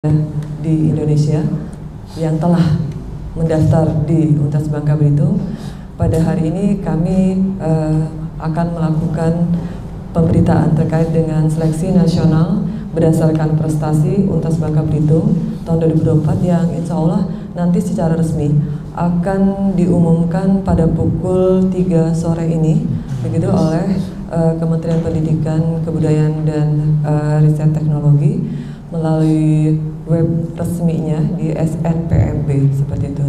di Indonesia yang telah mendaftar di Universitas Bangka Belitung. Pada hari ini kami akan melakukan pemberitaan terkait dengan seleksi nasional berdasarkan prestasi Universitas Bangka Belitung tahun 2024 yang insya Allah nanti secara resmi akan diumumkan pada pukul 3 sore ini begitu oleh Kementerian Pendidikan, Kebudayaan dan Riset Teknologi melalui web resminya di SNPMB seperti itu.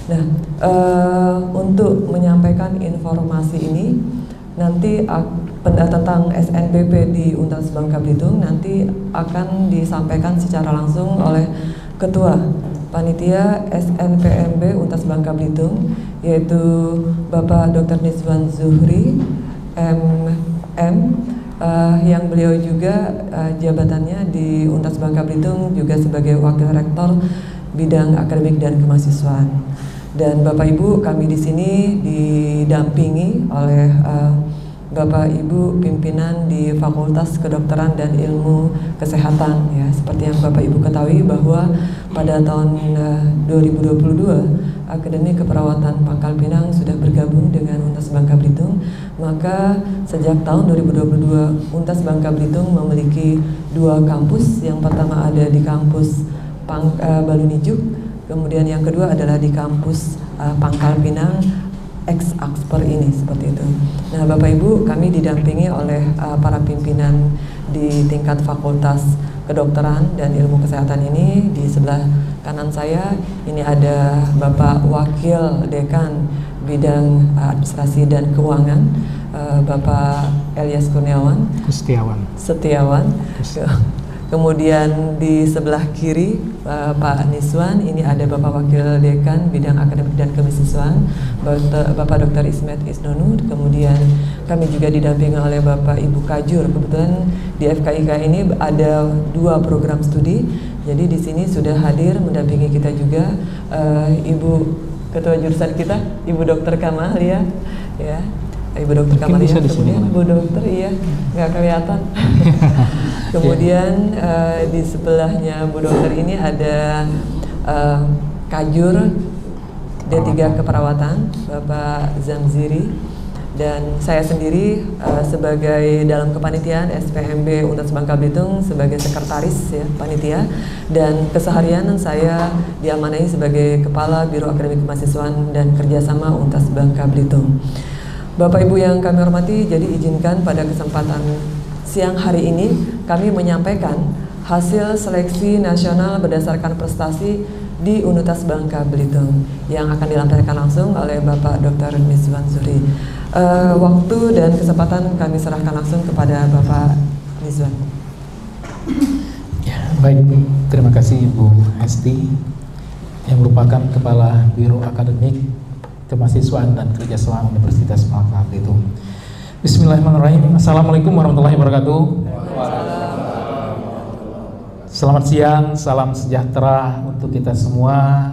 Nah, untuk menyampaikan informasi ini nanti tentang SNBP di Universitas Bangka Belitung nanti akan disampaikan secara langsung oleh Ketua Panitia SNPMB Universitas Bangka Belitung, yaitu Bapak Dr. Nizwan Zuhri MM, yang beliau juga jabatannya di Universitas Bangka Belitung juga sebagai Wakil Rektor Bidang Akademik dan Kemahasiswaan. Dan Bapak Ibu, kami di sini didampingi oleh Bapak Ibu pimpinan di Fakultas Kedokteran dan Ilmu Kesehatan, ya. Seperti yang Bapak Ibu ketahui bahwa pada tahun 2022 Akademi Keperawatan Pangkal Pinang sudah bergabung dengan Universitas Bangka Belitung. Maka sejak tahun 2022 Universitas Bangka Belitung memiliki 2 kampus. Yang pertama ada di kampus Balunijuk, kemudian yang kedua adalah di kampus Pangkal Pinang ex-Aksper ini, seperti itu. Nah, Bapak Ibu, kami didampingi oleh para pimpinan di tingkat Fakultas Kedokteran dan Ilmu Kesehatan ini. Di sebelah kanan saya ini ada Bapak Wakil Dekan Bidang Administrasi dan Keuangan, Bapak Elias Setiawan. Kemudian di sebelah kiri Pak Nizwan, ini ada Bapak Wakil Dekan Bidang Akademik dan Kemahasiswaan, Bapak Dr. Ismet Isnonu. Kemudian kami juga didampingi oleh Bapak Ibu Kajur. Kebetulan di FKIK ini ada 2 program studi. Jadi di sini sudah hadir mendampingi kita juga Ibu Ketua Jurusan kita, Ibu Dr. Kamalia, ya. Ibu Dokter Kamalia, kemudian Ibu Dokter, iya, nggak kelihatan. Kemudian di sebelahnya Bu Dokter ini ada Kajur D3 Keperawatan, Bapak Zamziri, dan saya sendiri sebagai dalam kepanitiaan SPMB Universitas Bangka Belitung sebagai sekretaris, ya, panitia, dan keseharian saya diamanai sebagai Kepala Biro Akademik Kemahasiswaan dan Kerjasama Universitas Bangka Belitung. Bapak Ibu yang kami hormati, jadi izinkan pada kesempatan siang hari ini kami menyampaikan hasil seleksi nasional berdasarkan prestasi di Universitas Bangka Belitung yang akan dilampirkan langsung oleh Bapak Dr. Nizwan Zuhri. Waktu dan kesempatan kami serahkan langsung kepada Bapak Nizwan. Ya, baik, terima kasih Ibu Hesti yang merupakan Kepala Biro Akademik Kemahasiswaan dan Kerjasama Universitas Bangka Belitung. Bismillahirrahmanirrahim. Assalamualaikum warahmatullahi wabarakatuh. Selamat siang, salam sejahtera untuk kita semua.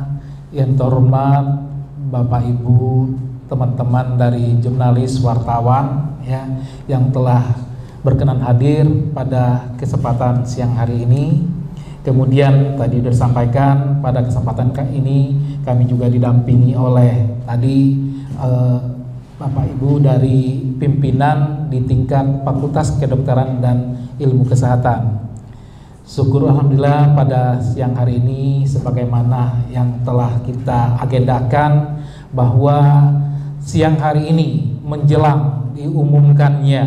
Yang terhormat Bapak Ibu, teman-teman dari jurnalis, wartawan, ya, yang telah berkenan hadir pada kesempatan siang hari ini. Kemudian tadi sudah disampaikan pada kesempatan ini kami juga didampingi oleh tadi Bapak Ibu dari pimpinan di tingkat Fakultas Kedokteran dan Ilmu Kesehatan. Syukur alhamdulillah pada siang hari ini sebagaimana yang telah kita agendakan bahwa siang hari ini menjelang diumumkannya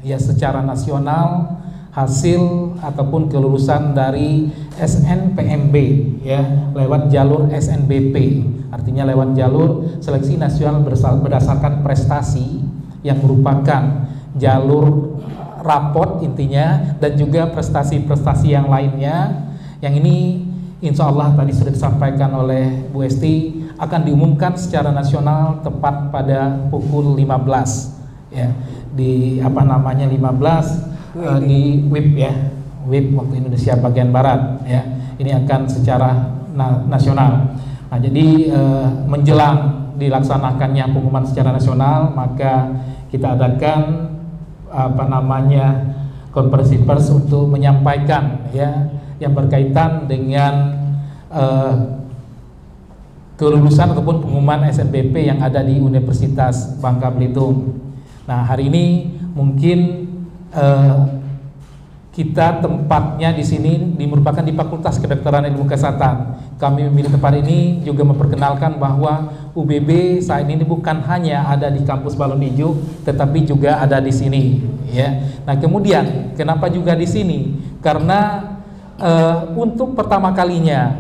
ya secara nasional hasil ataupun kelulusan dari SNPMB, ya, lewat jalur SNBP, artinya lewat jalur seleksi nasional berdasarkan prestasi yang merupakan jalur raport intinya, dan juga prestasi-prestasi yang lainnya, yang ini insya Allah tadi sudah disampaikan oleh Bu Esti akan diumumkan secara nasional tepat pada pukul 15, ya, di 15 di WIB, ya, WIB waktu Indonesia bagian Barat, ya. Ini akan secara nasional. Nah, jadi menjelang dilaksanakannya pengumuman secara nasional, maka kita adakan konferensi pers untuk menyampaikan, ya, yang berkaitan dengan kelulusan ataupun pengumuman SNBP yang ada di Universitas Bangka Belitung. Nah, hari ini mungkin kita tempatnya di sini merupakan di Fakultas Kedokteran Ilmu Kesehatan. Kami memilih tempat ini juga memperkenalkan bahwa UBB saat ini bukan hanya ada di kampus Balon Ijo, tetapi juga ada di sini. Ya. Nah, kemudian kenapa juga di sini? Karena untuk pertama kalinya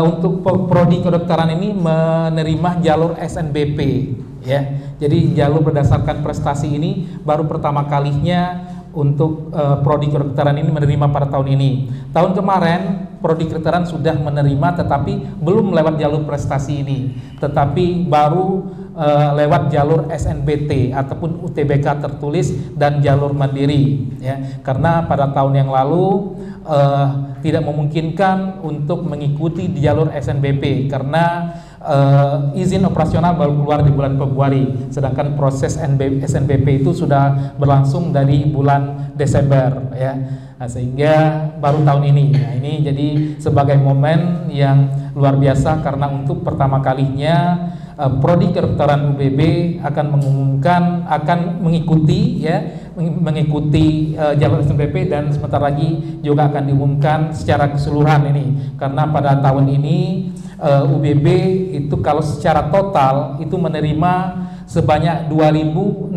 untuk prodi kedokteran ini menerima jalur SNBP. Ya. Jadi jalur berdasarkan prestasi ini baru pertama kalinya untuk prodi kedokteran ini menerima pada tahun ini. Tahun kemarin prodi kedokteran sudah menerima tetapi belum lewat jalur prestasi ini, tetapi baru lewat jalur SNBT ataupun UTBK tertulis dan jalur mandiri, ya. Karena pada tahun yang lalu tidak memungkinkan untuk mengikuti di jalur SNBP karena izin operasional baru keluar di bulan Februari, sedangkan proses SNBP itu sudah berlangsung dari bulan Desember, ya. Nah, sehingga baru tahun ini. Nah, ini jadi sebagai momen yang luar biasa karena untuk pertama kalinya prodi kedokteran UBB akan mengikuti jalur SNBP dan sebentar lagi juga akan diumumkan secara keseluruhan ini, karena pada tahun ini UBB itu kalau secara total itu menerima sebanyak 2.665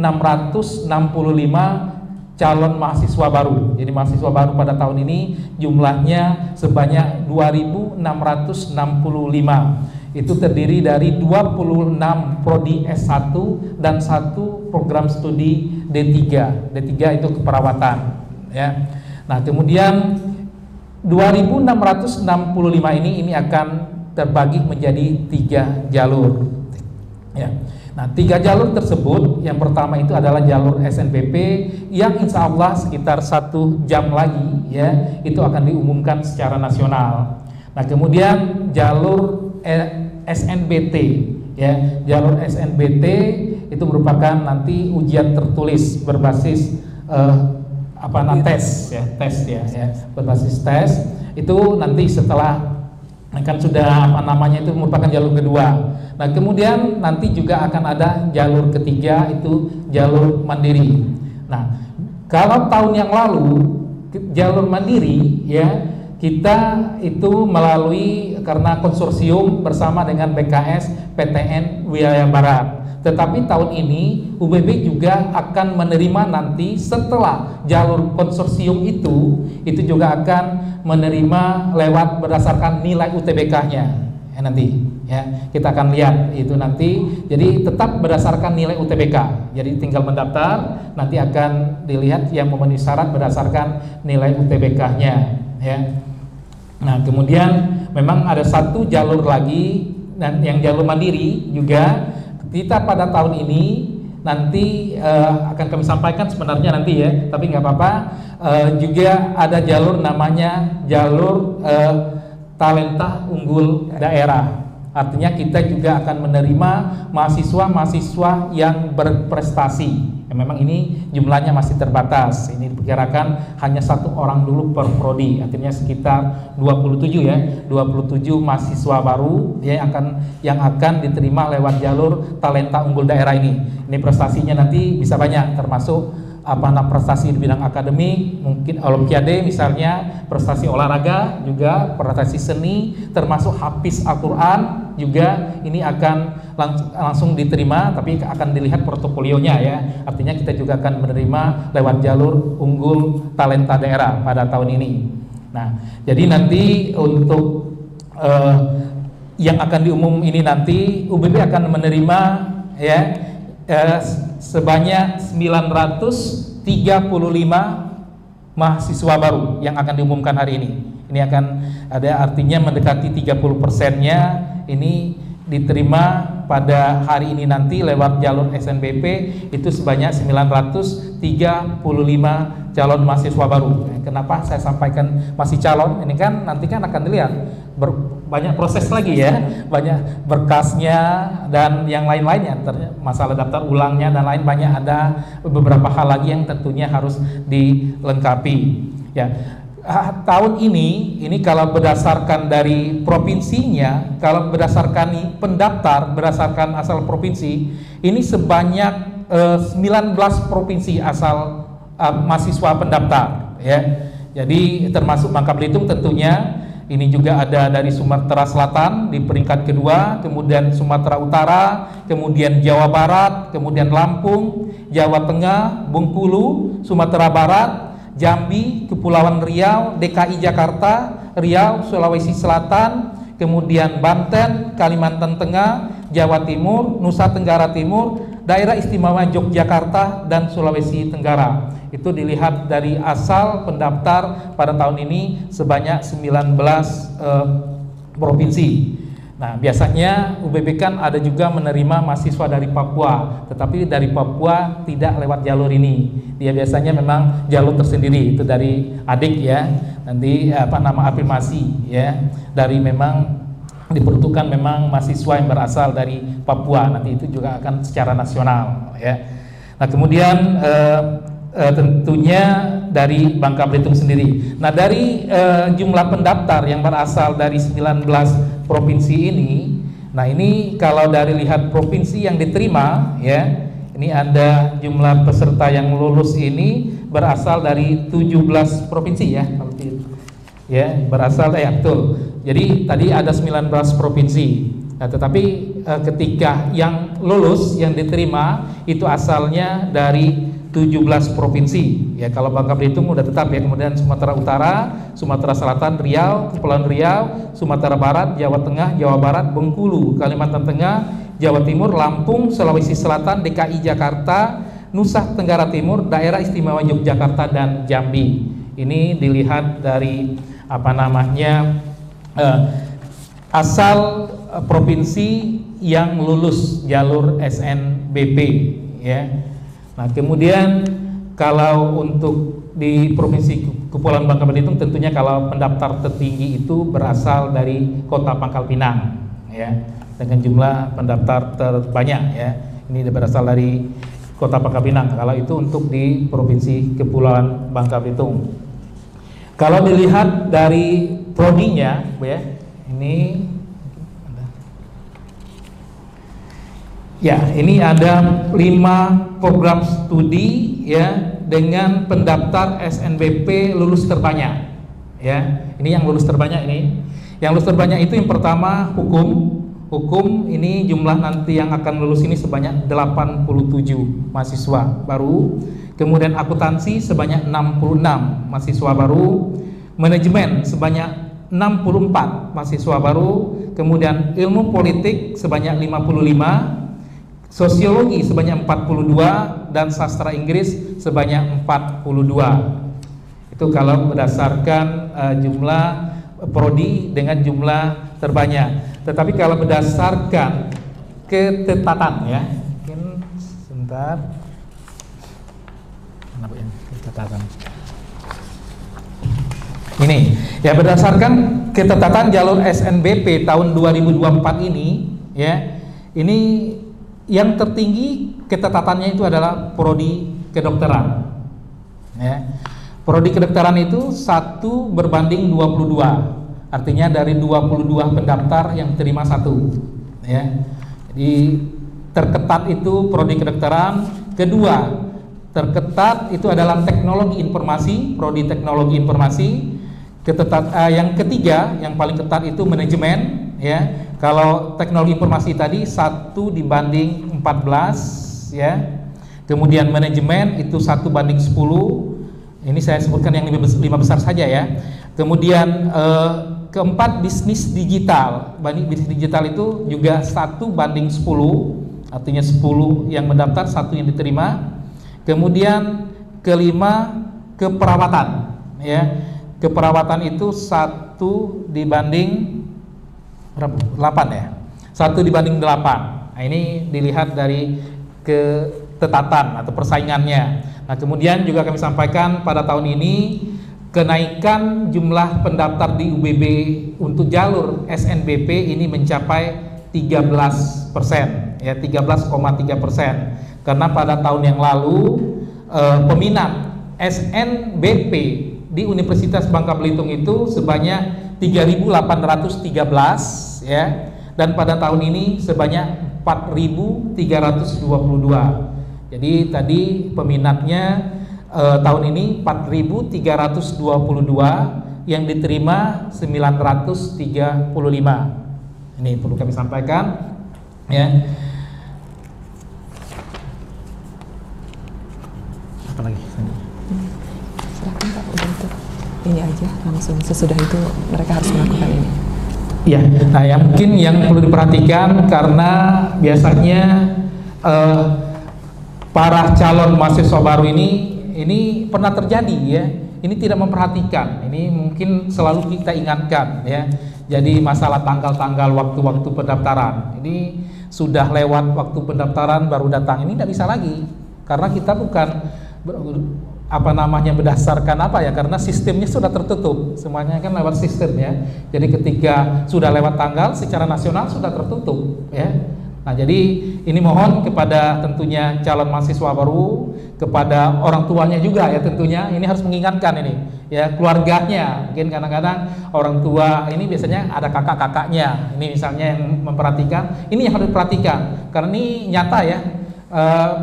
calon mahasiswa baru. Jadi mahasiswa baru pada tahun ini jumlahnya sebanyak 2.665. Itu terdiri dari 26 prodi S1 dan 1 program studi D3. D3 itu keperawatan, ya. Nah, kemudian 2.665 ini akan terbagi menjadi 3 jalur, ya. Nah, 3 jalur tersebut, yang pertama itu adalah jalur SNBP yang insya Allah sekitar 1 jam lagi, ya, itu akan diumumkan secara nasional. Nah, kemudian jalur SNBT, ya, jalur SNBT itu merupakan nanti ujian tertulis berbasis tes, ya, berbasis tes. Itu nanti setelah kan sudah itu merupakan jalur kedua. Nah, kemudian nanti juga akan ada jalur ketiga, itu jalur mandiri. Nah, kalau tahun yang lalu jalur mandiri, ya, kita itu melalui karena konsorsium bersama dengan BKS PTN Wilayah Barat. Tetapi tahun ini UBB juga akan menerima nanti setelah jalur konsorsium itu juga akan menerima lewat berdasarkan nilai UTBK-nya, ya, nanti, ya, kita akan lihat itu nanti. Jadi tetap berdasarkan nilai UTBK. Jadi tinggal mendaftar, nanti akan dilihat yang memenuhi syarat berdasarkan nilai UTBK-nya, ya. Nah, kemudian memang ada 1 jalur lagi, dan yang jalur mandiri juga kita pada tahun ini nanti akan kami sampaikan sebenarnya nanti, ya, tapi nggak apa-apa. Juga ada jalur namanya jalur talenta unggul daerah. Artinya kita juga akan menerima mahasiswa-mahasiswa yang berprestasi. Ya, memang ini jumlahnya masih terbatas. Ini diperkirakan hanya 1 orang dulu per prodi. Artinya sekitar 27, ya, 27 mahasiswa baru, ya, yang akan diterima lewat jalur talenta unggul daerah ini. Ini prestasinya nanti bisa banyak, termasuk prestasi di bidang akademik, mungkin olimpiade misalnya, prestasi olahraga juga, prestasi seni, termasuk hafiz Al-Quran juga ini akan langsung diterima, tapi akan dilihat portofolionya, ya. Artinya kita juga akan menerima lewat jalur unggul talenta daerah pada tahun ini. Nah, jadi nanti untuk yang akan diumum ini nanti UBB akan menerima, ya, sebanyak 935 mahasiswa baru yang akan diumumkan hari ini. Ini akan ada, artinya mendekati 30%-nya ini diterima pada hari ini nanti lewat jalur SNBP, itu sebanyak 935 calon mahasiswa baru. Kenapa saya sampaikan masih calon? Ini kan nanti kan akan dilihat banyak proses lagi, ya, banyak berkasnya dan yang lain-lainnya, masalah daftar ulangnya dan lain, banyak, ada beberapa hal lagi yang tentunya harus dilengkapi, ya. tahun ini kalau berdasarkan dari provinsinya, kalau berdasarkan pendaftar berdasarkan asal provinsi, ini sebanyak 19 provinsi asal mahasiswa pendaftar, ya. Jadi termasuk Bangka Belitung tentunya. Ini juga ada dari Sumatera Selatan di peringkat kedua, kemudian Sumatera Utara, kemudian Jawa Barat, kemudian Lampung, Jawa Tengah, Bengkulu, Sumatera Barat, Jambi, Kepulauan Riau, DKI Jakarta, Riau, Sulawesi Selatan, kemudian Banten, Kalimantan Tengah, Jawa Timur, Nusa Tenggara Timur, Daerah Istimewa Yogyakarta, dan Sulawesi Tenggara. Itu dilihat dari asal pendaftar pada tahun ini sebanyak 19 provinsi. Nah, biasanya UBB kan ada juga menerima mahasiswa dari Papua, tetapi dari Papua tidak lewat jalur ini. Dia biasanya memang jalur tersendiri, itu dari adik ya, nanti afirmasi ya, dari memang diperuntukkan memang mahasiswa yang berasal dari Papua, nanti itu juga akan secara nasional ya. Nah, kemudian tentunya dari Bangka Belitung sendiri. Nah, dari jumlah pendaftar yang berasal dari 19 provinsi ini, nah ini kalau dari lihat provinsi yang diterima ya, ini ada jumlah peserta yang lulus ini berasal dari 17 provinsi ya, kalau itu ya, berasal betul. Jadi tadi ada 19 provinsi. Nah, tetapi ketika yang lulus yang diterima itu asalnya dari 17 provinsi ya. Kalau Bangka Belitung udah tetap ya, kemudian Sumatera Utara, Sumatera Selatan, Riau, Kepulauan Riau, Sumatera Barat, Jawa Tengah, Jawa Barat, Bengkulu, Kalimantan Tengah, Jawa Timur, Lampung, Sulawesi Selatan, DKI Jakarta, Nusa Tenggara Timur, Daerah Istimewa Yogyakarta, dan Jambi. Ini dilihat dari asal provinsi yang lulus jalur SNBP ya. Nah, kemudian kalau untuk di Provinsi Kepulauan Bangka Belitung tentunya kalau pendaftar tertinggi itu berasal dari Kota Pangkal Pinang ya, dengan jumlah pendaftar terbanyak ya. Ini berasal dari Kota Pangkal Pinang kalau itu untuk di Provinsi Kepulauan Bangka Belitung. Kalau dilihat dari prodinya ya, ini ya, ini ada 5 program studi ya dengan pendaftar SNBP lulus terbanyak ya. Ini yang lulus terbanyak ini. Yang lulus terbanyak itu yang pertama hukum. Hukum ini jumlah nanti yang akan lulus ini sebanyak 87 mahasiswa baru. Kemudian akuntansi sebanyak 66 mahasiswa baru. Manajemen sebanyak 64 mahasiswa baru. Kemudian ilmu politik sebanyak 55, sosiologi sebanyak 42, dan sastra Inggris sebanyak 42. Itu kalau berdasarkan jumlah prodi dengan jumlah terbanyak. Tetapi kalau berdasarkan ketetatan ya, mungkin sebentar. Kenapa ini ketetatan? Ini ya, berdasarkan ketetatan jalur SNBP tahun 2024 ini ya, ini yang tertinggi ketetatannya itu adalah prodi kedokteran ya. Prodi kedokteran itu 1 berbanding 22, artinya dari 22 pendaftar yang terima 1 ya. Jadi terketat itu prodi kedokteran. Kedua terketat itu adalah teknologi informasi, prodi teknologi informasi. Yang ketiga yang paling ketat itu manajemen ya. Kalau teknologi informasi tadi 1 dibanding 14 ya. Kemudian manajemen itu 1 banding 10. Ini saya sebutkan yang 5 besar saja ya. Kemudian keempat bisnis digital. Bisnis digital itu juga 1 banding 10, artinya 10 yang mendaftar, 1 yang diterima. Kemudian kelima keperawatan ya. Keperawatan itu 1 dibanding 8 ya, 1 dibanding 8. Nah, ini dilihat dari ketetatan atau persaingannya. Nah, kemudian juga kami sampaikan pada tahun ini kenaikan jumlah pendaftar di UBB untuk jalur SNBP ini mencapai 13% ya, 13,3%. Karena pada tahun yang lalu peminat SNBP di Universitas Bangka Belitung itu sebanyak 3.813 ya, dan pada tahun ini sebanyak 4.322. Jadi tadi peminatnya tahun ini 4.322, yang diterima 935. Ini perlu kami sampaikan ya. Apa lagi? Silakan Pak, udah itu. Ini aja langsung sesudah itu mereka harus melakukan ini. Ya, nah yang mungkin yang perlu diperhatikan karena biasanya para calon mahasiswa baru ini pernah terjadi ya. Ini tidak memperhatikan. Ini mungkin selalu kita ingatkan ya. Jadi masalah tanggal-tanggal waktu-waktu pendaftaran. Ini sudah lewat waktu pendaftaran baru datang. Ini tidak bisa lagi. Karena kita bukan berdasarkan apa ya, karena sistemnya sudah tertutup. Semuanya kan lewat sistem ya. Jadi ketika sudah lewat tanggal secara nasional sudah tertutup ya. Nah, jadi ini mohon kepada tentunya calon mahasiswa baru, kepada orang tuanya juga ya, tentunya ini harus mengingatkan ini ya, keluarganya. Mungkin kadang-kadang orang tua ini biasanya ada kakak-kakaknya ini misalnya yang memperhatikan, ini yang harus diperhatikan karena ini nyata ya.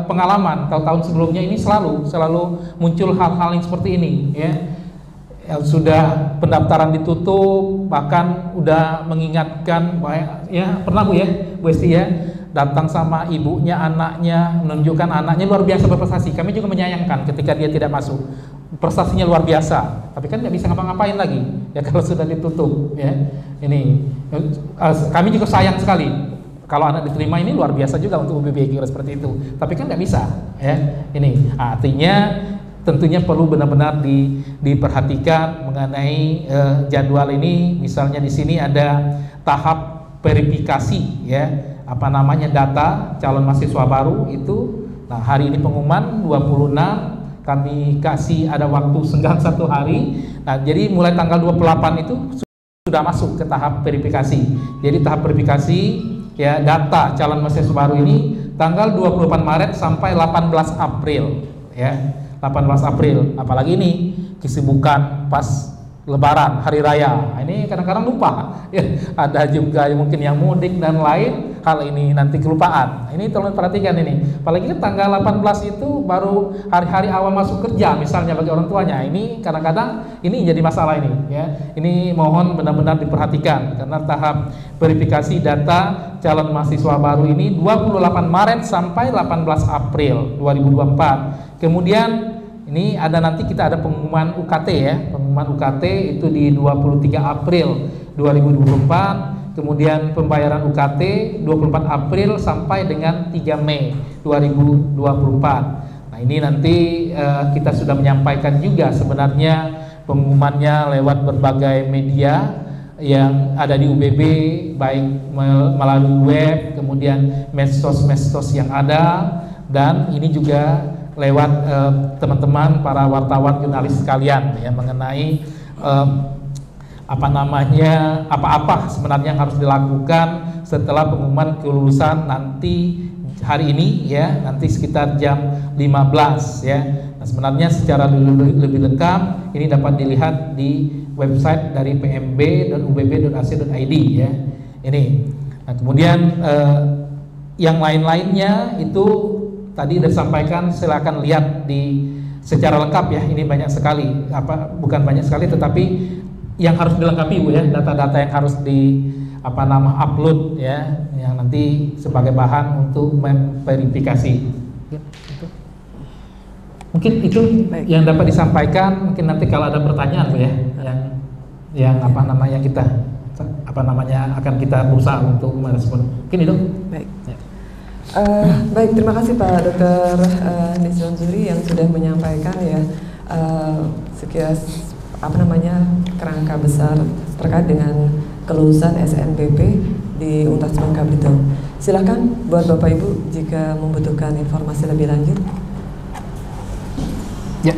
Pengalaman tahun-tahun sebelumnya ini selalu muncul hal-hal yang seperti ini ya. Sudah pendaftaran ditutup, bahkan udah mengingatkan ya, pernah Bu Esti ya, datang sama ibunya, anaknya, menunjukkan anaknya luar biasa berprestasi. Kami juga menyayangkan ketika dia tidak masuk, prestasinya luar biasa, tapi kan nggak bisa ngapa-ngapain lagi ya kalau sudah ditutup ya. Ini kami juga sayang sekali kalau anak diterima, ini luar biasa juga untuk UBBG seperti itu, tapi kan nggak bisa ya. Ini artinya tentunya perlu benar-benar diperhatikan mengenai jadwal ini. Misalnya di sini ada tahap verifikasi ya, data calon mahasiswa baru itu. Nah, hari ini pengumuman 26, kami kasih ada waktu senggang 1 hari. Nah, jadi mulai tanggal 28 itu sudah masuk ke tahap verifikasi. Jadi tahap verifikasi ya data calon mahasiswa baru ini tanggal 24 Maret sampai 18 April ya. 18 April, apalagi ini kesibukan pas Lebaran, Hari Raya. Ini kadang-kadang lupa ya, ada juga mungkin yang mudik dan lain hal, ini nanti kelupaan. Ini tolong perhatikan ini, apalagi tanggal 18 itu baru hari-hari awal masuk kerja misalnya bagi orang tuanya. Ini kadang-kadang ini jadi masalah ini ya. Ini mohon benar-benar diperhatikan karena tahap verifikasi data calon mahasiswa baru ini 28 Maret sampai 18 April 2024. Kemudian ini ada nanti kita ada pengumuman UKT ya. Pengumuman UKT itu di 23 April 2024. Kemudian pembayaran UKT 24 April sampai dengan 3 Mei 2024. Nah, ini nanti kita sudah menyampaikan juga sebenarnya pengumumannya lewat berbagai media yang ada di UBB, baik melalui web, kemudian medsos-medsos yang ada, dan ini juga lewat teman-teman para wartawan jurnalis sekalian ya, mengenai apa-apa sebenarnya yang harus dilakukan setelah pengumuman kelulusan nanti hari ini ya, nanti sekitar jam 15 ya. Nah, sebenarnya secara lebih lengkap ini dapat dilihat di website dari pmb.ubb.ac.id ya. Ini. Nah, kemudian yang lain-lainnya itu tadi sudah disampaikan, silakan lihat di secara lengkap ya. Ini banyak sekali, bukan banyak sekali, tetapi yang harus dilengkapi Bu ya, data-data yang harus upload ya, yang nanti sebagai bahan untuk memverifikasi. Mungkin itu yang dapat disampaikan. Mungkin nanti kalau ada pertanyaan Bu ya, yang kita akan kita berusaha untuk merespon. Mungkin itu. Baik. Ya. Baik, terima kasih Pak Dr. Nizwan Zuri yang sudah menyampaikan ya sekilas kerangka besar terkait dengan kelulusan SNBP di Universitas Bangka Belitung. Silakan buat Bapak Ibu jika membutuhkan informasi lebih lanjut. Ya,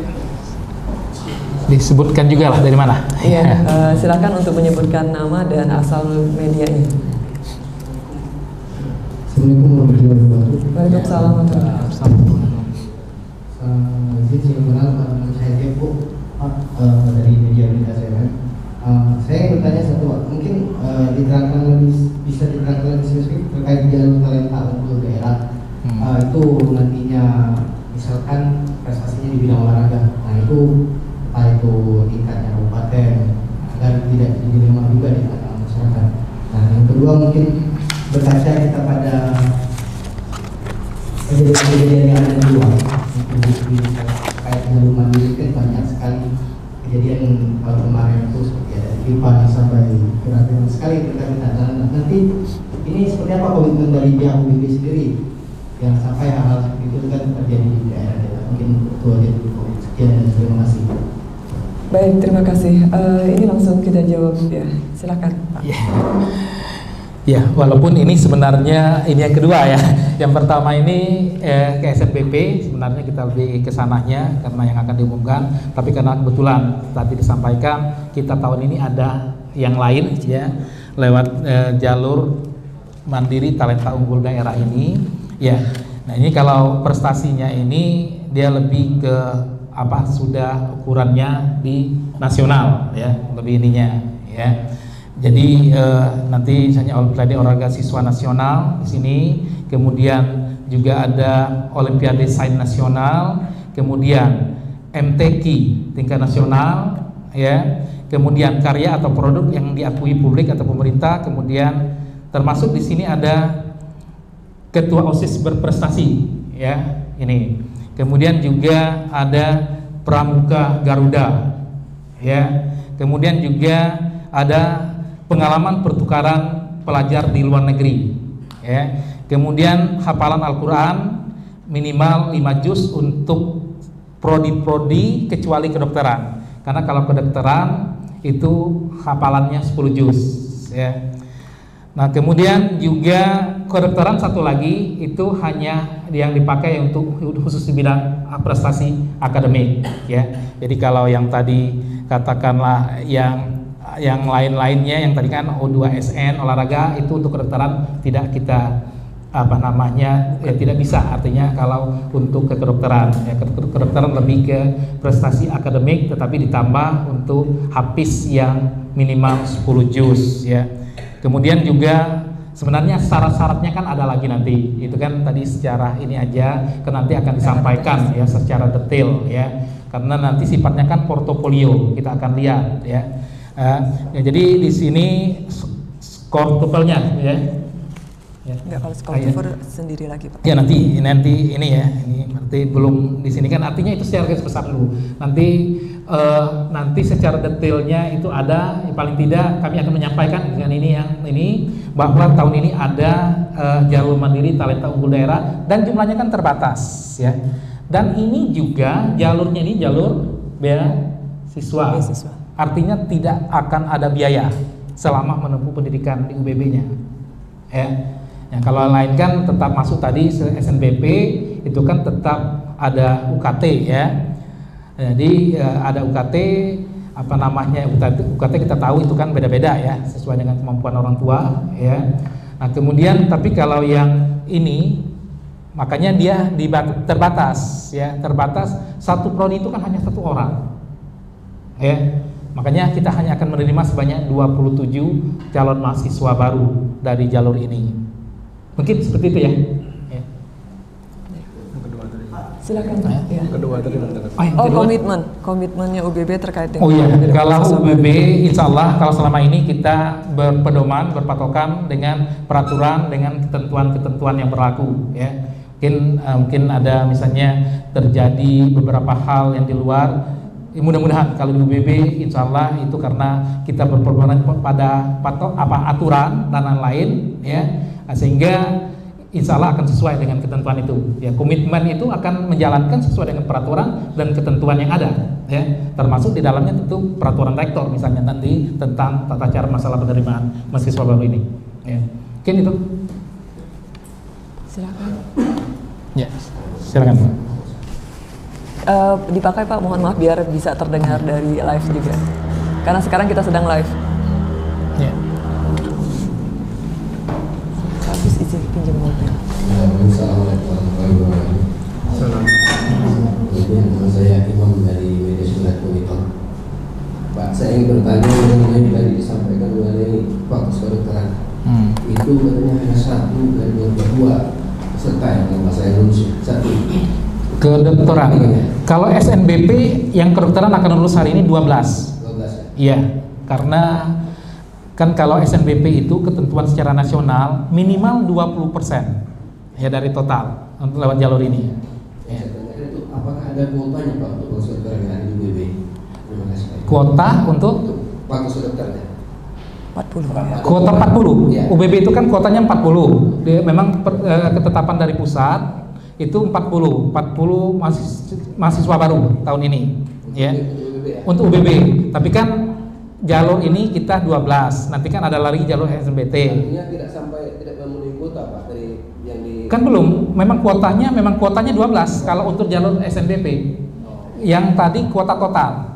disebutkan juga lah dari mana. Iya, silakan untuk menyebutkan nama dan asal medianya. Assalamualaikum warahmatullahi wabarakatuh. Waalaikumsalam warahmatullahi wabarakatuh. Izin saya kenal nama saya Tempo. Pak, dari media berita CNN. Saya bertanya satu, Pak. Mungkin bisa diterangkan lebih spesifik terkait jalur talenta untuk daerah. Itu nantinya misalkan prestasinya di bidang olahraga. Nah itu entah itu tingkatnya kabupaten agar tidak diterima juga di tengah masyarakat. Nah yang kedua mungkin berkaca kita pada kejadian yang ada di luar, kayak jalur mandiri kan banyak sekali kejadian kalau kemarin itu seperti ada di FIFA sampai berat sekali berkaitan. Nanti ini seperti apa komitmen dari pihak UBB sendiri yang sampai hal-hal seperti itu kan terjadi di daerah-daerah? Mungkin itu aja dulu. Sekian dan terima kasih. Baik, terima kasih. Ini langsung kita jawab ya. Silakan Pak. Ya, walaupun ini sebenarnya ini yang kedua ya. Yang pertama ini ke SNBP, sebenarnya kita lebih ke sananya karena yang akan diumumkan. Tapi karena kebetulan tadi disampaikan kita tahun ini ada yang lain ya lewat jalur mandiri talenta unggul daerah ini. Ya, nah ini kalau prestasinya ini dia lebih ke apa sudah ukurannya di nasional ya, lebih ininya ya. Jadi nanti misalnya Olimpiade Olahraga Siswa Nasional di sini, kemudian juga ada Olimpiade Sains Nasional, kemudian MTQ tingkat nasional, ya, kemudian karya atau produk yang diakui publik atau pemerintah, kemudian termasuk di sini ada Ketua OSIS berprestasi, ya, ini, kemudian juga ada Pramuka Garuda, ya, kemudian juga ada pengalaman pertukaran pelajar di luar negeri, ya. Kemudian hafalan Al-Quran minimal 5 juz untuk prodi-prodi kecuali kedokteran, karena kalau kedokteran itu hafalannya 10 juz, ya. Nah kemudian juga kedokteran satu lagi itu hanya yang dipakai untuk khusus di bidang prestasi akademik, ya. Jadi kalau yang tadi katakanlah yang lain-lainnya yang tadi kan O2SN olahraga itu untuk kedokteran tidak kita tidak bisa, artinya kalau untuk kedokteran ya, kedokteran lebih ke prestasi akademik tetapi ditambah untuk hafiz yang minimal 10 juz ya. Kemudian juga sebenarnya syarat-syaratnya kan ada lagi nanti, itu kan tadi secara ini aja kan nanti akan disampaikan ya secara detail ya, karena nanti sifatnya kan portofolio kita akan lihat ya. Ya, jadi di sini skor TOEFL-nya ya. Enggak, kalau skor TOEFL sendiri lagi Pak. Ya nanti ini ya, ini berarti belum di sini kan, artinya itu secara garis besar dulu. Nanti secara detailnya itu ada, paling tidak kami akan menyampaikan dengan ini bahwa tahun ini ada jalur mandiri talenta unggul daerah dan jumlahnya kan terbatas ya. Dan ini juga jalurnya ini jalur beasiswa. Artinya tidak akan ada biaya selama menempuh pendidikan di UBB-nya. Ya. Yang kalau lain kan tetap masuk tadi SNBP itu kan tetap ada UKT ya. Jadi ada UKT UKT kita tahu itu kan beda-beda ya sesuai dengan kemampuan orang tua ya. Nah kemudian tapi kalau yang ini makanya dia terbatas ya, terbatas satu prodi itu kan hanya 1 orang ya. Makanya kita hanya akan menerima sebanyak 27 calon mahasiswa baru dari jalur ini. Mungkin seperti itu ya. Silakan Pak. Ya. Kedua tadi komitmennya UBB terkait dengan. Oh iya, kalau UBB insya Allah kalau selama ini kita berpedoman, berpatokan dengan peraturan, dengan ketentuan-ketentuan yang berlaku ya. Mungkin ada misalnya terjadi beberapa hal yang di luar. Mudah-mudahan kalau di UBB insya Allah itu karena kita berpedoman pada aturan dan lain-lain ya, sehingga insya Allah akan sesuai dengan ketentuan itu ya. Komitmen itu akan menjalankan sesuai dengan peraturan dan ketentuan yang ada ya, termasuk di dalamnya tentu peraturan rektor misalnya nanti tentang tata cara masalah penerimaan mahasiswa baru ini ya. Mungkin itu. Silakan. Ya, silakan Pak. Dipakai Pak, mohon maaf biar bisa terdengar dari live juga, karena sekarang kita sedang live. Ya. Habis izin pinjam mobil. Assalamualaikum warahmatullahi wabarakatuh. Nama saya Imam dari Media Sulat Monitor. Itu katanya hanya 1 dari 22 peserta yang masa yang lulus 1 kedokteran. Kalau SNBP yang kedokteran akan lulus hari ini 12 ya? Iya, karena kan kalau SNBP itu ketentuan secara nasional minimal 20% ya dari total untuk lewat jalur ini. Ya. Itu apakah ada kuotanya Pak untuk konsul dokter yang ada di UBB? Terima kasih Pak. Kuota untuk Pak konsul dokternya? 40. Kuota 40. Ya. UBB itu kan kuotanya 40. Dia memang ketetapan dari pusat itu 40 mahasiswa baru tahun ini ya. Untuk UBB. Tapi kan jalur ini kita 12. Nanti kan ada lagi jalur SNBT. Artinya tidak memenuhi kuota Pak dari yang di Kan belum. Memang kuotanya 12 kalau untuk jalur SNBP. Yang tadi kuota total.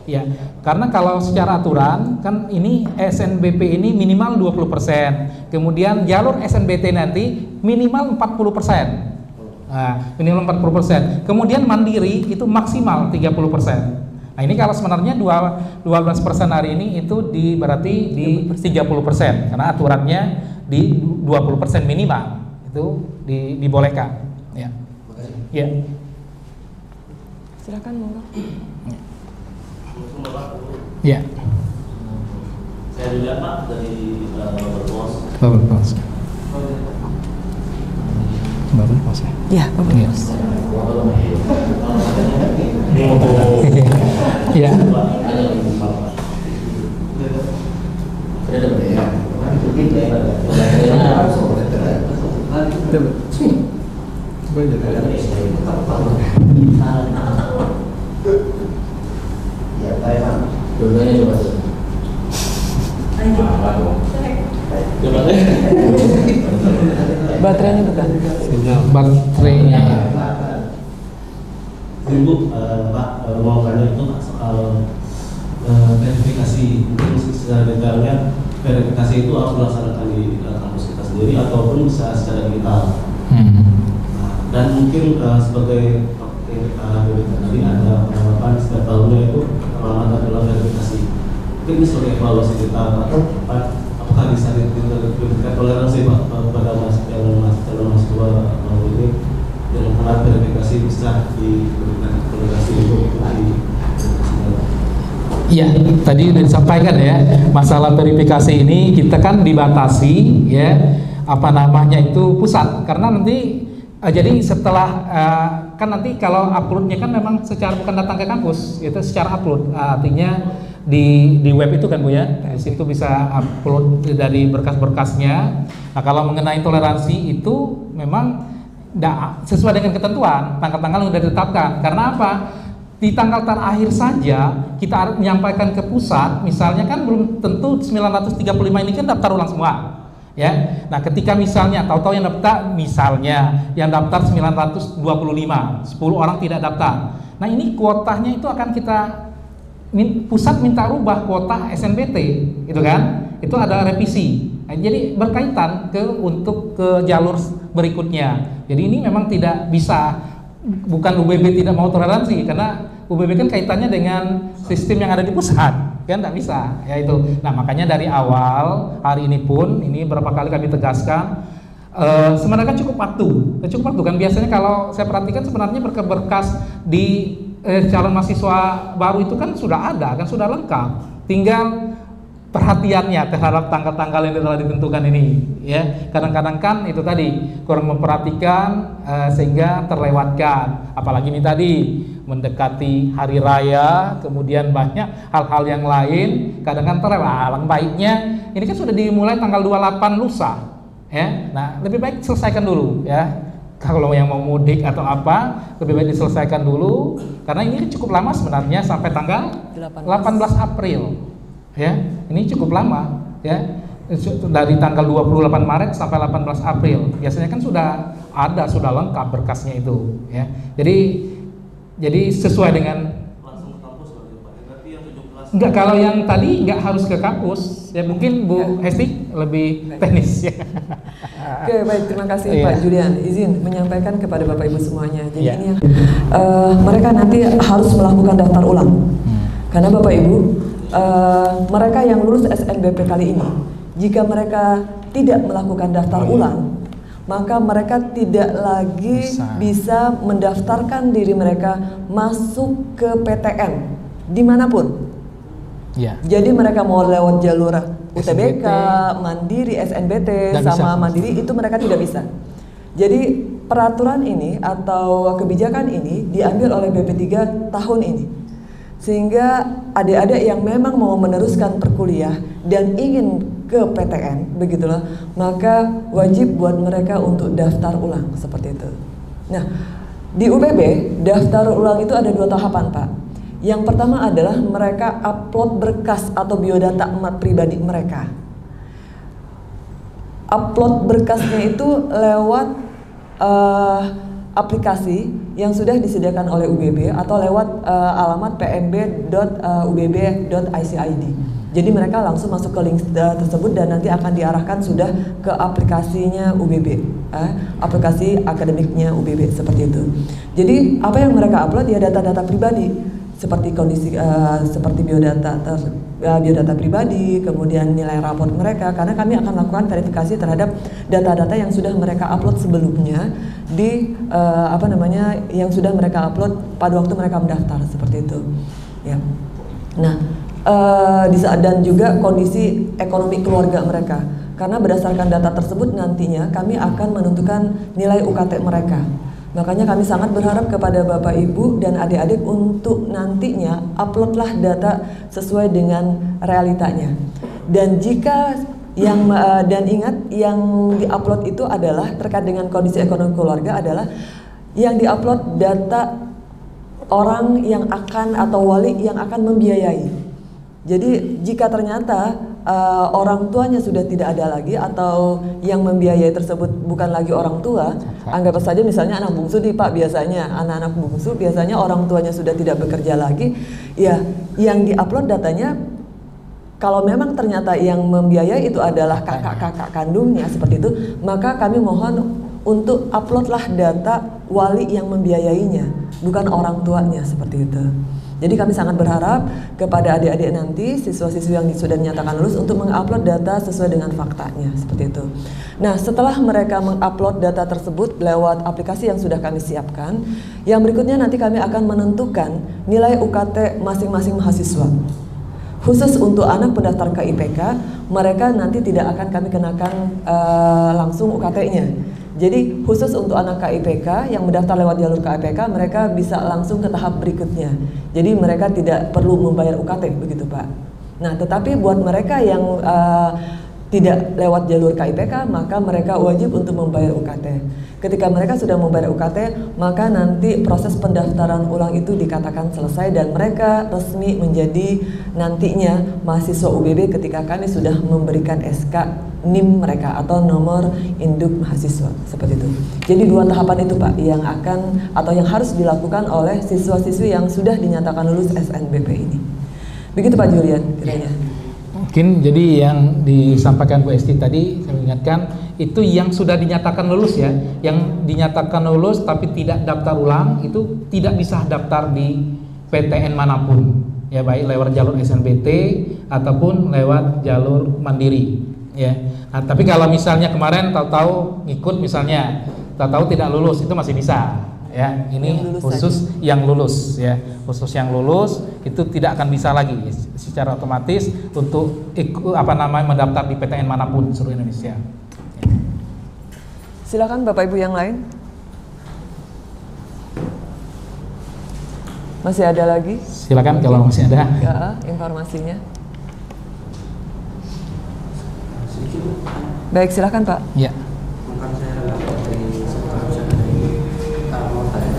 Ya, karena kalau secara aturan kan ini SNBP ini minimal 20%. Kemudian jalur SNBT nanti minimal 40%. Nah, minimal 40%. Kemudian mandiri itu maksimal 30%. Nah, ini kalau sebenarnya 12% hari ini itu berarti di 30% karena aturannya di 20% minimal itu dibolehkan. Ya. Ya. Silakan monggo. Ya. Saya juga Pak dari Bubble Pos. Ya, Bapak. Ya. dua-duanya coba. Baterainya bukan. Baterainya. Ibu, Pak, mau tanya itu soal verifikasi. Mungkin secara detailnya verifikasi itu harus dilaksanakan di kampus kita sendiri ataupun bisa secara digital. Dan mungkin sebagai tadi ada penerapan setiap tahunnya itu penerapan dalam verifikasi. Mungkin ini sebagai evaluasi kita, apakah bisa diberikan toleransi Pak pada calon mahasiswa ini dalam hal verifikasi bisa diberikan toleransi untuk Iya, tadi sudah disampaikan ya, masalah verifikasi ini kita kan dibatasi ya, apa namanya itu pusat, karena nanti jadi setelah kan nanti kalau uploadnya kan memang secara bukan datang ke kampus, itu secara upload, artinya di web itu kan Bu ya, di situ bisa upload dari berkas-berkasnya. Nah kalau mengenai toleransi itu memang sesuai dengan ketentuan tanggal-tanggal yang sudah ditetapkan. Karena apa? Di tanggal terakhir saja kita menyampaikan ke pusat, misalnya kan belum tentu 935 ini kan daftar ulang semua. Ya, nah ketika misalnya tahu-tahu yang daftar misalnya yang daftar 925, 10 orang tidak daftar. Nah ini kuotanya itu akan kita pusat minta rubah kuota SNBT, itu kan? Itu ada revisi. Nah, jadi berkaitan untuk ke jalur berikutnya. Jadi ini memang tidak bisa, bukan UBB tidak mau toleransi, karena UBB kan kaitannya dengan sistem yang ada di pusat, kan tidak bisa, ya itu. Nah makanya dari awal hari ini pun ini berapa kali kami tegaskan, sebenarnya kan cukup waktu kan biasanya kalau saya perhatikan sebenarnya berkas di calon mahasiswa baru itu kan sudah ada, kan sudah lengkap, tinggal perhatiannya terhadap tanggal-tanggal yang telah ditentukan ini, ya. Kadang-kadang kan itu tadi kurang memperhatikan sehingga terlewatkan. Apalagi ini tadi mendekati hari raya, kemudian banyak hal-hal yang lain, kadang-kadang terlewat. Alangkah baiknya ini kan sudah dimulai tanggal 28 lusa, ya. Nah lebih baik selesaikan dulu, ya. Kalau yang mau mudik atau apa, lebih baik diselesaikan dulu, karena ini cukup lama sebenarnya sampai tanggal 18 April. Ya, ini cukup lama ya, dari tanggal 28 Maret sampai 18 April. Biasanya kan sudah lengkap berkasnya itu ya. Jadi sesuai dengan langsung ke kampus berarti yang 17. enggak, kalau yang tadi enggak harus ke kampus. Ya mungkin Bu Hesti lebih teknis ya. Oke, baik, terima kasih Pak Julian. Izin menyampaikan kepada Bapak Ibu semuanya. Jadi ini yang mereka nanti harus melakukan daftar ulang. Karena Bapak Ibu mereka yang lulus SNBP kali ini jika mereka tidak melakukan daftar ulang, maka mereka tidak lagi bisa mendaftarkan diri mereka masuk ke PTN dimanapun. Jadi mereka mau lewat jalur UTBK, Mandiri, SNBT, sama Mandiri itu mereka tidak bisa. Jadi peraturan ini atau kebijakan ini diambil oleh BP3 tahun ini. Sehingga adik-adik yang memang mau meneruskan perkuliah dan ingin ke PTN, begitulah, maka wajib buat mereka untuk daftar ulang seperti itu. Nah, di UPB daftar ulang itu ada 2 tahapan, Pak. Yang pertama adalah mereka upload berkas atau biodata pribadi mereka. Upload berkasnya itu lewat aplikasi yang sudah disediakan oleh UBB atau lewat alamat pmb.ubb.icid. Jadi mereka langsung masuk ke link tersebut dan nanti akan diarahkan sudah ke aplikasinya UBB, aplikasi akademiknya UBB seperti itu. Jadi apa yang mereka upload ya data-data pribadi seperti kondisi seperti biodata pribadi, kemudian nilai raport mereka, karena kami akan melakukan verifikasi terhadap data-data yang sudah mereka upload sebelumnya di yang sudah mereka upload pada waktu mereka mendaftar seperti itu. Ya. Nah, dan juga kondisi ekonomi keluarga mereka, karena berdasarkan data tersebut nantinya kami akan menentukan nilai UKT mereka. Makanya kami sangat berharap kepada Bapak Ibu dan adik-adik untuk nantinya uploadlah data sesuai dengan realitanya. Dan jika dan ingat yang diupload itu adalah terkait dengan kondisi ekonomi keluarga adalah yang diupload data orang yang akan atau wali yang akan membiayai. Jadi jika ternyata orang tuanya sudah tidak ada lagi atau yang membiayai tersebut bukan lagi orang tua, anggap saja misalnya anak bungsu nih Pak, biasanya anak-anak bungsu biasanya orang tuanya sudah tidak bekerja lagi, ya yang diupload datanya kalau memang ternyata yang membiayai itu adalah kakak-kakak kandungnya seperti itu, maka kami mohon untuk uploadlah data wali yang membiayainya, bukan orang tuanya seperti itu. Jadi kami sangat berharap kepada adik-adik nanti, siswa-siswi yang sudah dinyatakan lulus untuk mengupload data sesuai dengan faktanya, seperti itu. Nah, setelah mereka mengupload data tersebut lewat aplikasi yang sudah kami siapkan, yang berikutnya nanti kami akan menentukan nilai UKT masing-masing mahasiswa. Khusus untuk anak pendaftar ke IPK, mereka nanti tidak akan kami kenakan langsung UKT-nya. Jadi khusus untuk anak KIPK yang mendaftar lewat jalur KIPK, mereka bisa langsung ke tahap berikutnya. Jadi mereka tidak perlu membayar UKT, begitu Pak. Nah, tetapi buat mereka yang tidak lewat jalur KIPK, maka mereka wajib untuk membayar UKT. Ketika mereka sudah membayar UKT, maka nanti proses pendaftaran ulang itu dikatakan selesai dan mereka resmi menjadi nantinya mahasiswa UBB ketika kami sudah memberikan SK NIM mereka atau nomor induk mahasiswa, seperti itu. Jadi 2 tahapan itu Pak yang akan atau yang harus dilakukan oleh siswa-siswi yang sudah dinyatakan lulus SNBP ini. Begitu Pak Julian kiranya. Mungkin jadi yang disampaikan Bu Esti tadi, saya ingatkan itu yang sudah dinyatakan lulus ya, yang dinyatakan lulus tapi tidak daftar ulang itu tidak bisa daftar di PTN manapun ya, baik lewat jalur SNBT ataupun lewat jalur mandiri ya. Nah, tapi kalau misalnya kemarin tahu-tahu ngikut misalnya, tahu-tahu tidak lulus itu masih bisa ya. Ini khusus yang lulus ya, khusus yang lulus itu tidak akan bisa lagi secara otomatis untuk mendaftar di PTN manapun seluruh Indonesia. Silakan Bapak Ibu yang lain. Masih ada lagi? Silakan kalau masih ada. Ya, informasinya. Baik, silakan Pak. Ya.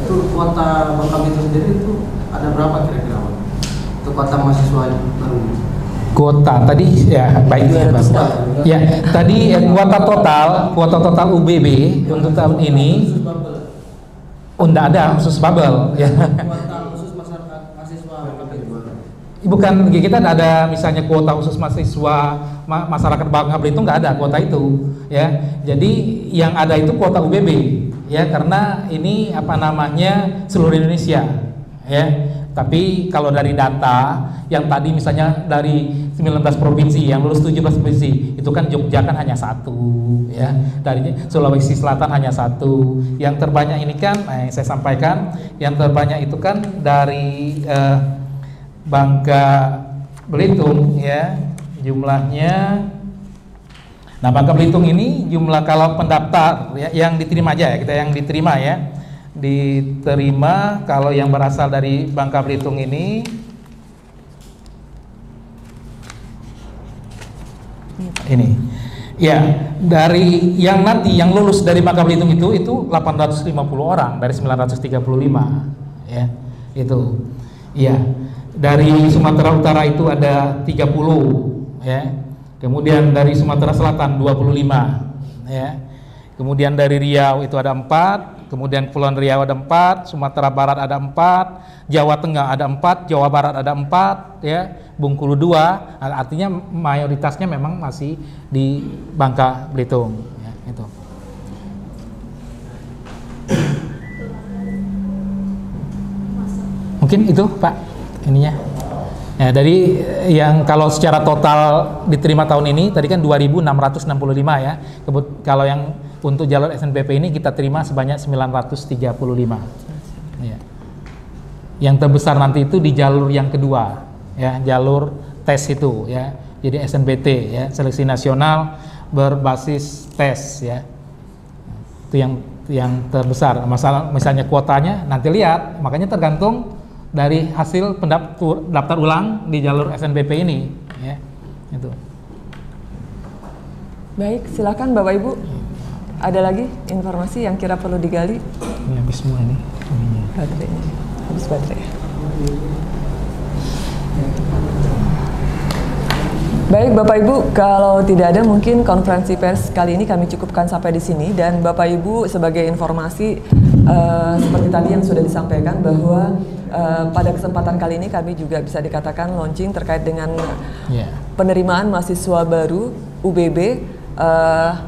Itu kuota Bangka Belitung sendiri itu ada berapa kira-kira untuk kuota mahasiswa baru? Kuota tadi ya baik ya Mas. Ya, tadi kuota total UBB untuk tahun ini enggak ada khusus bubble ya. Kuota khusus masyarakat mahasiswa Bangka Belitung. Bukan, kita ada misalnya kuota khusus mahasiswa masyarakat Bangka Belitung, nggak ada kuota itu ya. Jadi yang ada itu kuota UBB ya, karena ini seluruh Indonesia ya. Tapi kalau dari data yang tadi misalnya dari 19 provinsi yang lulus 17 provinsi, itu kan Jogja kan hanya 1 ya. Dari Sulawesi Selatan hanya 1. Yang terbanyak ini kan saya sampaikan, yang terbanyak itu kan dari Bangka Belitung ya. Jumlahnya, nah Bangka Belitung ini jumlah kalau pendaftar ya, yang diterima aja ya, kita yang diterima ya. Diterima kalau yang berasal dari Bangka Belitung ini ya, dari yang nanti yang lulus dari Bangka Belitung itu 850 orang dari 935 ya, itu ya. Dari Sumatera Utara itu ada 30 ya, kemudian dari Sumatera Selatan 25 ya, kemudian dari Riau itu ada 4, kemudian Kepulauan Riau ada 4, Sumatera Barat ada 4, Jawa Tengah ada 4, Jawa Barat ada 4 ya, Bengkulu 2, artinya mayoritasnya memang masih di Bangka Belitung ya, itu. Mungkin itu Pak ininya. Ya, dari yang kalau secara total diterima tahun ini tadi kan 2.665 ya. Kalau yang untuk jalur SNPP ini kita terima sebanyak 935. Ya. Yang terbesar nanti itu di jalur yang kedua ya, jalur tes itu ya. Jadi SNBT ya, seleksi nasional berbasis tes ya. Itu yang terbesar. Masalah misalnya kuotanya nanti lihat, makanya tergantung dari hasil daftar ulang di jalur SNBP ini ya, itu. Baik, silakan Bapak Ibu. Ada lagi informasi yang kira perlu digali? Ini habis semua ini. Baterainya, habis baterai. Baik Bapak Ibu, kalau tidak ada mungkin konferensi pers kali ini kami cukupkan sampai di sini, dan Bapak Ibu sebagai informasi seperti tadi yang sudah disampaikan bahwa pada kesempatan kali ini kami juga bisa dikatakan launching terkait dengan penerimaan mahasiswa baru UBB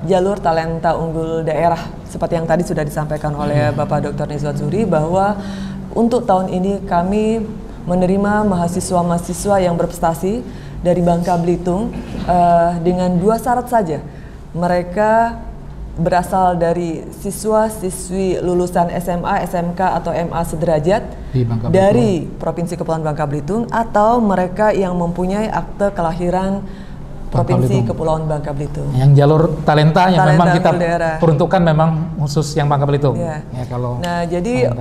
jalur talenta unggul daerah seperti yang tadi sudah disampaikan oleh Bapak Dr. Nizwan Zuhri, bahwa untuk tahun ini kami menerima mahasiswa-mahasiswa yang berprestasi dari Bangka Belitung dengan 2 syarat saja. Mereka berasal dari siswa-siswi lulusan SMA, SMK atau MA sederajat dari Provinsi Kepulauan Bangka Belitung, atau mereka yang mempunyai akte kelahiran Provinsi Kepulauan Bangka Belitung. Yang jalur talenta yang memang kita daerah peruntukkan memang khusus yang Bangka Belitung. Ya. Ya, kalau nah, jadi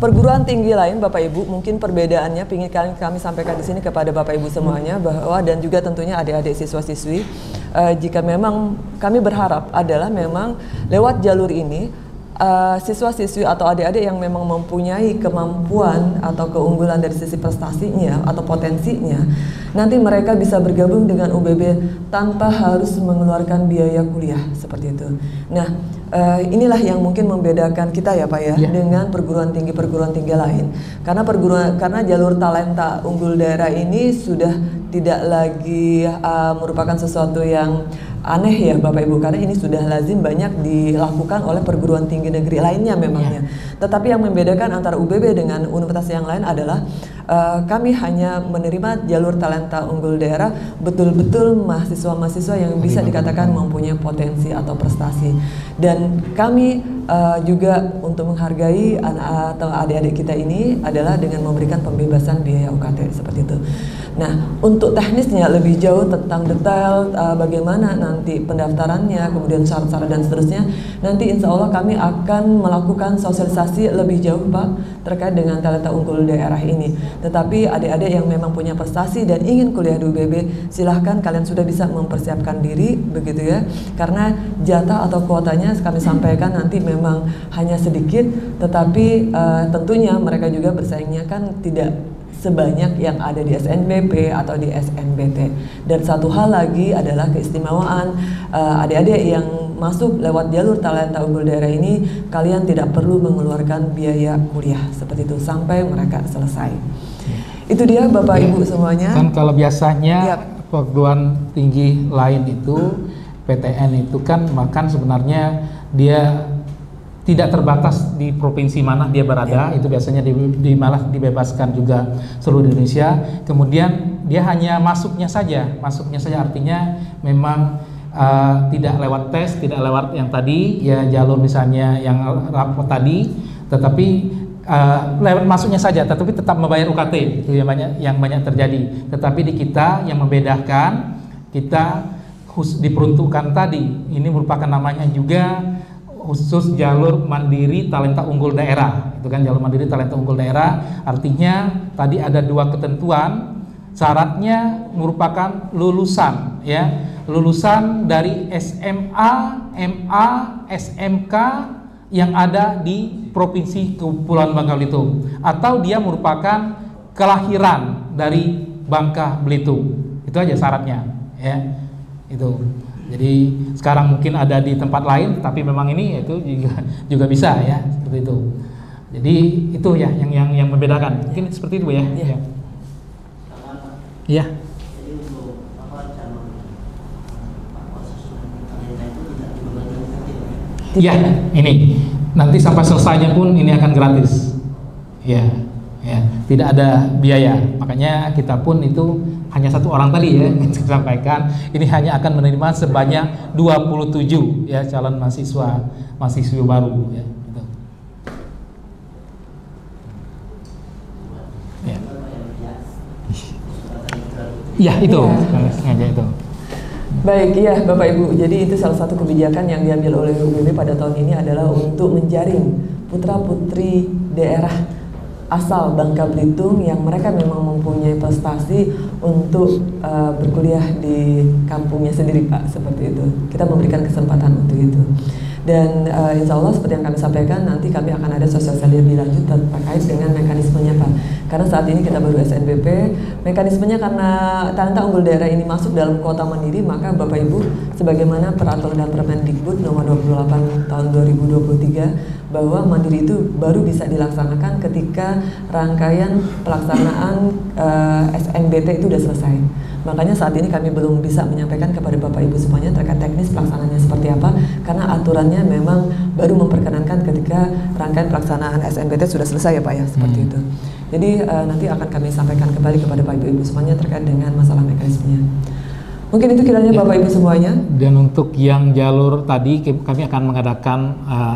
perguruan tinggi lain Bapak Ibu, mungkin perbedaannya ingin kami sampaikan di sini kepada Bapak Ibu semuanya, bahwa dan juga tentunya adik-adik siswa-siswi, jika memang kami berharap adalah memang lewat jalur ini siswa-siswi atau adik-adik yang memang mempunyai kemampuan atau keunggulan dari sisi prestasinya atau potensinya, nanti mereka bisa bergabung dengan UBB tanpa harus mengeluarkan biaya kuliah seperti itu. Nah, inilah yang mungkin membedakan kita ya Pak ya, dengan perguruan tinggi lain. Karena jalur talenta unggul daerah ini sudah tidak lagi merupakan sesuatu yang aneh ya Bapak Ibu, karena ini sudah lazim banyak dilakukan oleh perguruan tinggi negeri lainnya memangnya. Tetapi yang membedakan antara UBB dengan universitas yang lain adalah kami hanya menerima jalur talenta unggul daerah betul-betul mahasiswa-mahasiswa yang bisa dikatakan mempunyai potensi atau prestasi. Dan kami juga untuk menghargai anak atau adik-adik kita ini adalah dengan memberikan pembebasan biaya UKT seperti itu. Nah, untuk teknisnya lebih jauh tentang detail bagaimana nanti pendaftarannya, kemudian syarat-syarat dan seterusnya, nanti insya Allah kami akan melakukan sosialisasi lebih jauh Pak terkait dengan talenta unggul daerah ini. Tetapi adik-adik yang memang punya prestasi dan ingin kuliah di UBB, silahkan kalian sudah bisa mempersiapkan diri begitu ya, karena jatah atau kuotanya kami sampaikan nanti memang hanya sedikit, tetapi tentunya mereka juga bersaingnya kan tidak sebanyak yang ada di SNBP atau di SNBT. Dan satu hal lagi adalah keistimewaan adik-adik yang masuk lewat jalur talenta unggul daerah ini, kalian tidak perlu mengeluarkan biaya kuliah seperti itu sampai mereka selesai. Itu dia Bapak Ibu semuanya. Kan kalau biasanya perguruan tinggi lain itu PTN itu kan makan sebenarnya dia tidak terbatas di provinsi mana dia berada, itu biasanya malah dibebaskan juga seluruh Indonesia. Kemudian dia hanya masuknya saja artinya memang tidak lewat tes, tidak lewat yang tadi ya jalur misalnya yang rapor tadi, tetapi lewat masuknya saja, tetapi tetap membayar UKT, itu yang banyak terjadi. Tetapi di kita yang membedakan, kita diperuntukkan tadi, ini merupakan namanya juga khusus jalur mandiri talenta unggul daerah, itu kan jalur mandiri talenta unggul daerah. Artinya tadi ada 2 ketentuan, syaratnya merupakan lulusan ya, lulusan dari SMA, MA, SMK yang ada di Provinsi Kepulauan Bangka Belitung, atau dia merupakan kelahiran dari Bangka Belitung. Itu aja syaratnya ya. Itu. Jadi sekarang mungkin ada di tempat lain, tapi memang ini itu juga bisa ya, seperti itu. Jadi itu ya yang membedakan. Mungkin seperti itu ya. Iya. Iya. Jadi untuk calon talenta itu tidak dibebani UKT ya? Iya, ini nanti sampai selesainya pun ini akan gratis. Ya, tidak ada biaya. Makanya kita pun itu hanya 1 orang tadi ya kita sampaikan. Ini hanya akan menerima sebanyak 27 ya calon mahasiswa baru ya. Gitu. Ya. Ya itu sengaja itu. Baik, iya Bapak Ibu. Jadi itu salah satu kebijakan yang diambil oleh UBB pada tahun ini adalah untuk menjaring putra-putri daerah asal Bangka Belitung yang mereka memang mempunyai prestasi untuk berkuliah di kampungnya sendiri Pak, seperti itu. Kita memberikan kesempatan untuk itu. Dan insya Allah seperti yang kami sampaikan, nanti kami akan ada sosialisasi lebih lanjut terkait dengan mekanismenya Pak. Karena saat ini kita baru SNBP, mekanismenya karena talenta unggul daerah ini masuk dalam kuota mandiri, maka Bapak Ibu sebagaimana peraturan dan Permendikbud nomor 28 tahun 2023 bahwa mandiri itu baru bisa dilaksanakan ketika rangkaian pelaksanaan SNBT itu sudah selesai. Makanya saat ini kami belum bisa menyampaikan kepada Bapak Ibu semuanya terkait teknis pelaksanaannya seperti apa, karena aturannya memang baru memperkenankan ketika rangkaian pelaksanaan SNBT sudah selesai ya Pak ya, seperti itu. Jadi nanti akan kami sampaikan kembali kepada Bapak Ibu semuanya terkait dengan masalah mekanismenya. Mungkin itu kiranya Bapak Ibu semuanya. Dan untuk yang jalur tadi kami akan mengadakan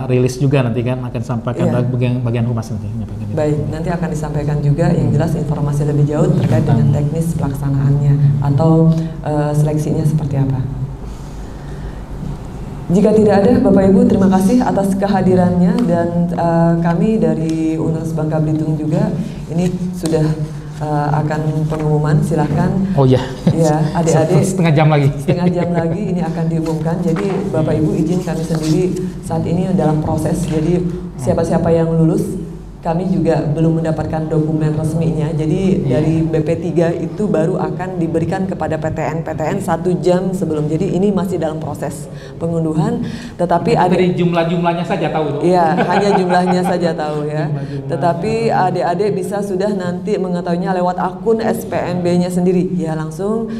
rilis juga nanti kan, akan sampaikan bagian humas nanti. Baik, nanti akan disampaikan juga yang jelas informasi lebih jauh terkait dengan teknis pelaksanaannya atau seleksinya seperti apa. Jika tidak ada, Bapak Ibu terima kasih atas kehadirannya, dan kami dari Universitas Bangka Belitung juga ini sudah akan pengumuman, silahkan. Oh ya, adik-adik setengah jam lagi ini akan diumumkan. Jadi Bapak Ibu izin kami sendiri saat ini dalam proses. Jadi siapa-siapa yang lulus, kami juga belum mendapatkan dokumen resminya. Jadi dari BP3 itu baru akan diberikan kepada PTN 1 jam sebelum. Jadi ini masih dalam proses pengunduhan. Tetapi dari jumlahnya saja tahu itu. Iya, hanya jumlahnya saja tahu ya. Tetapi adik-adik bisa sudah nanti mengetahuinya lewat akun SPMB-nya sendiri. Ya langsung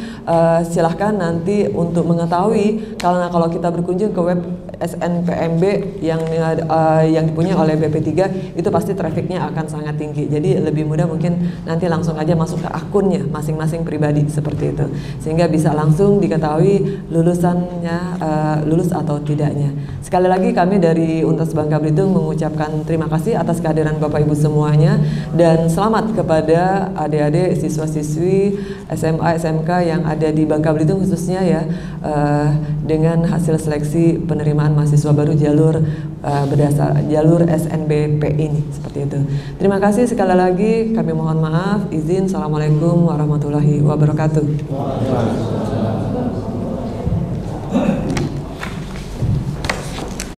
silahkan nanti untuk mengetahui, kalau kita berkunjung ke web SNPMB yang dipunyai oleh BP3 itu pasti trafficnya akan sangat tinggi. Jadi lebih mudah mungkin nanti langsung aja masuk ke akunnya masing-masing pribadi seperti itu, sehingga bisa langsung diketahui lulusannya lulus atau tidaknya. Sekali lagi kami dari Universitas Bangka Belitung mengucapkan terima kasih atas kehadiran Bapak Ibu semuanya, dan selamat kepada adik-adik siswa-siswi SMA SMK yang ada di Bangka Belitung khususnya ya, dengan hasil seleksi penerimaan mahasiswa baru jalur berdasar jalur SNBP ini, seperti itu. Terima kasih sekali lagi, kami mohon maaf, izin. Assalamualaikum warahmatullahi wabarakatuh.